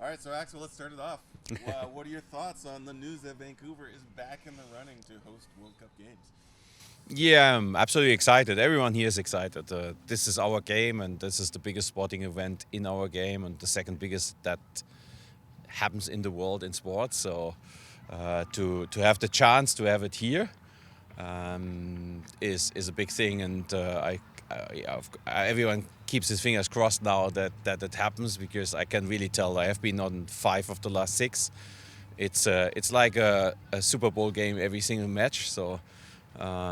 right, so Axel, let's start it off. What are your thoughts on the news that Vancouver is back in the running to host World Cup games? Yeah, I'm absolutely excited. Everyone here is excited. This is our game, and this is the biggest sporting event in our game, and the second biggest that happens in the world in sports. So, to have the chance to have it here is a big thing, and everyone keeps his fingers crossed now that it happens, because I can really tell I have been on 5 of the last 6. It's like a Super Bowl game every single match. So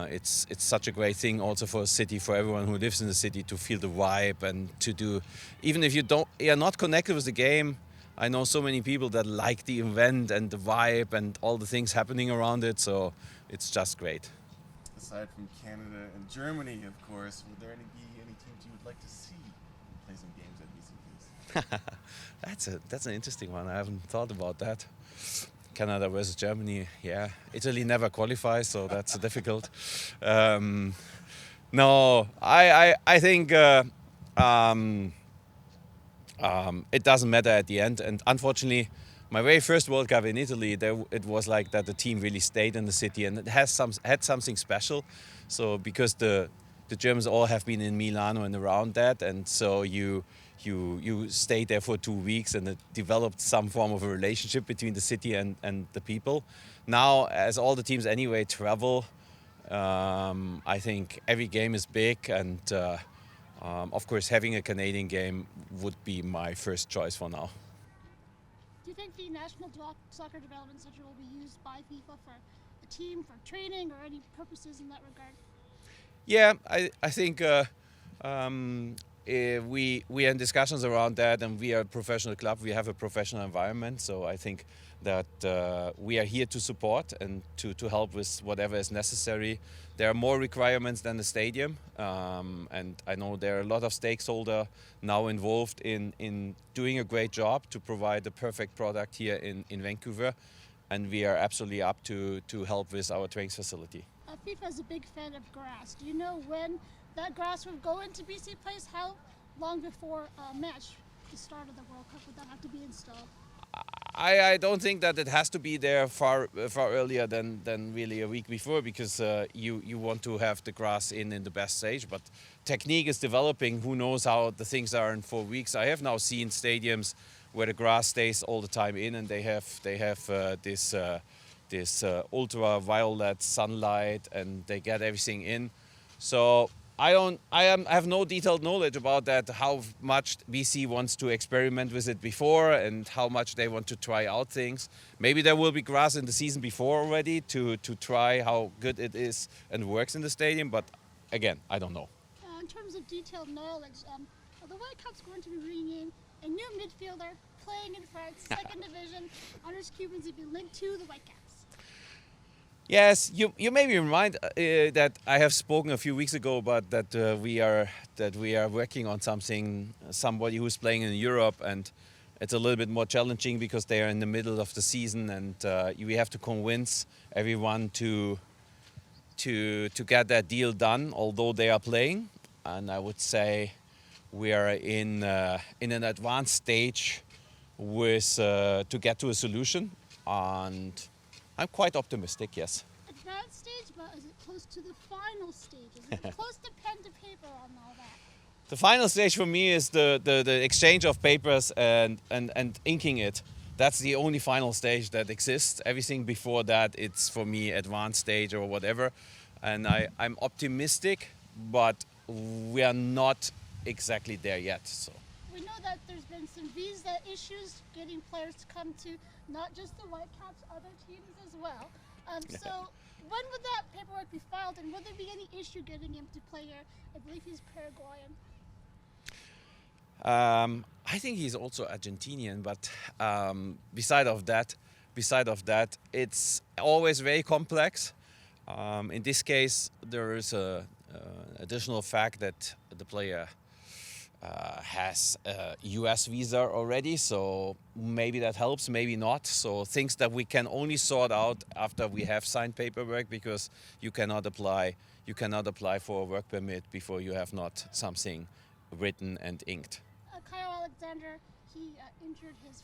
it's such a great thing also for a city, for everyone who lives in the city, to feel the vibe and to do, even if you're not connected with the game. I know so many people that like the event and the vibe and all the things happening around it. So it's just great. Aside from Canada and Germany, of course, would there any teams you would like to see play some games at BC, please? That's an interesting one. I haven't thought about that. Canada versus Germany. Yeah, Italy never qualifies, so that's difficult. Um, no, I think it doesn't matter at the end. And unfortunately, my very first World Cup in Italy, it was like that the team really stayed in the city, and it had something special. So because the Germans all have been in Milano and around that, and so you stayed there for 2 weeks, and it developed some form of a relationship between the city and the people. Now, as all the teams anyway travel, I think every game is big, and of course, having a Canadian game would be my first choice for now. Do you think the National Soccer Development Center will be used by FIFA for the team, for training, or any purposes in that regard? Yeah, I think we are in discussions around that, and we are a professional club. We have a professional environment, so I think that we are here to support and to help with whatever is necessary. There are more requirements than the stadium, and I know there are a lot of stakeholders now involved in doing a great job to provide the perfect product here in Vancouver, and we are absolutely up to help with our training facility. FIFA is a big fan of grass. Do you know when that grass would go into BC Place? How long before a match, the start of the World Cup, would that have to be installed? I don't think that it has to be there far earlier than really a week before, because you want to have the grass in the best stage. But technique is developing. Who knows how the things are in 4 weeks? I have now seen stadiums where the grass stays all the time in, and they have this ultraviolet sunlight, and they get everything in. So I have no detailed knowledge about that, how much BC wants to experiment with it before, and how much they want to try out things. Maybe there will be grass in the season before already to try how good it is and works in the stadium. But again, I don't know. In terms of detailed knowledge, are the Whitecaps going to be bringing in a new midfielder playing in France, second division? Anders Cubans have been linked to the Whitecaps. Yes, you may be reminded that I have spoken a few weeks ago about that we are working on somebody who's playing in Europe, and it's a little bit more challenging because they are in the middle of the season, and we have to convince everyone to get that deal done, although they are playing. And I would say we are in an advanced stage with to get to a solution, and I'm quite optimistic, yes. Advanced stage, but is it close to the final stage? Is it close to pen to paper on all that? The final stage for me is the exchange of papers and inking it. That's the only final stage that exists. Everything before that, it's for me advanced stage or whatever. And I'm optimistic, but we are not exactly there yet. So. We know that there's been some visa issues getting players to come to not just the Whitecaps, other teams as well. So when would that paperwork be filed, and would there be any issue getting him to play here? I believe he's Paraguayan. I think he's also Argentinian, but beside of that, it's always very complex. In this case, there is a additional fact that the player has a US visa already, so maybe that helps, maybe not. So things that we can only sort out after we have signed paperwork, because you cannot apply for a work permit before you have not something written and inked. Kyle Alexander, he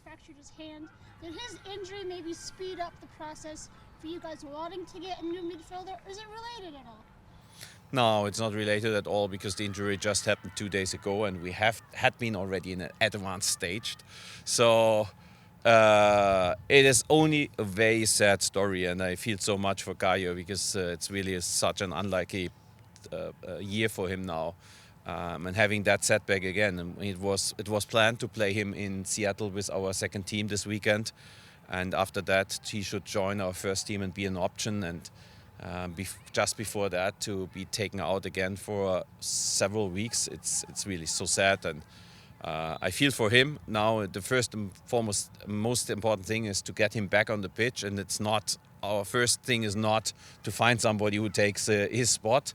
fractured his hand. Did his injury maybe speed up the process for you guys wanting to get a new midfielder? Is it related at all? No, it's not related at all because the injury just happened 2 days ago and we had been already in an advanced stage. So it is only a very sad story, and I feel so much for Gaio because it's really such an unlucky year for him now. And having that setback again, and it was planned to play him in Seattle with our second team this weekend, and after that he should join our first team and be an option. And just before that, to be taken out again for several weeks, it's really so sad. And I feel for him now. The first and foremost, most important thing is to get him back on the pitch, and it's not our first thing is not to find somebody who takes his spot.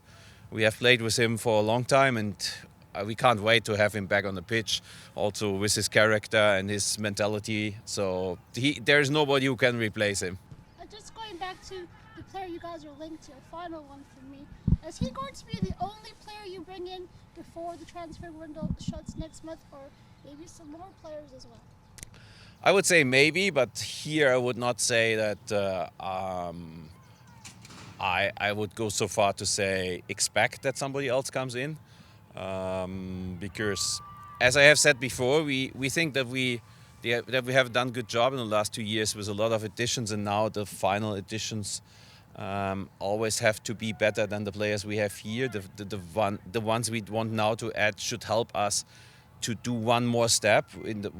We have played with him for a long time, and we can't wait to have him back on the pitch, also with his character and his mentality. So there is nobody who can replace him. Just going back to the player you guys are linked to, a final one for me. Is he going to be the only player you bring in before the transfer window shuts next month, or maybe some more players as well? I would say maybe, but here I would not say that I would go so far to say expect that somebody else comes in, because as I have said before, we think that we have done a good job in the last 2 years with a lot of additions, and now the final additions always have to be better than the players we have here. The ones we want now to add should help us to do one more step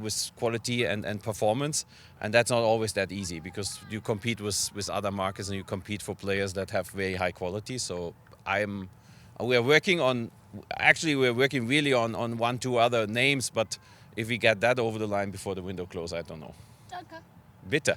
with quality and performance, and that's not always that easy because you compete with other markets and you compete for players that have very high quality. So we're working really on 1-2 other names, but if we get that over the line before the window closes, I don't know. Danke. Bitte.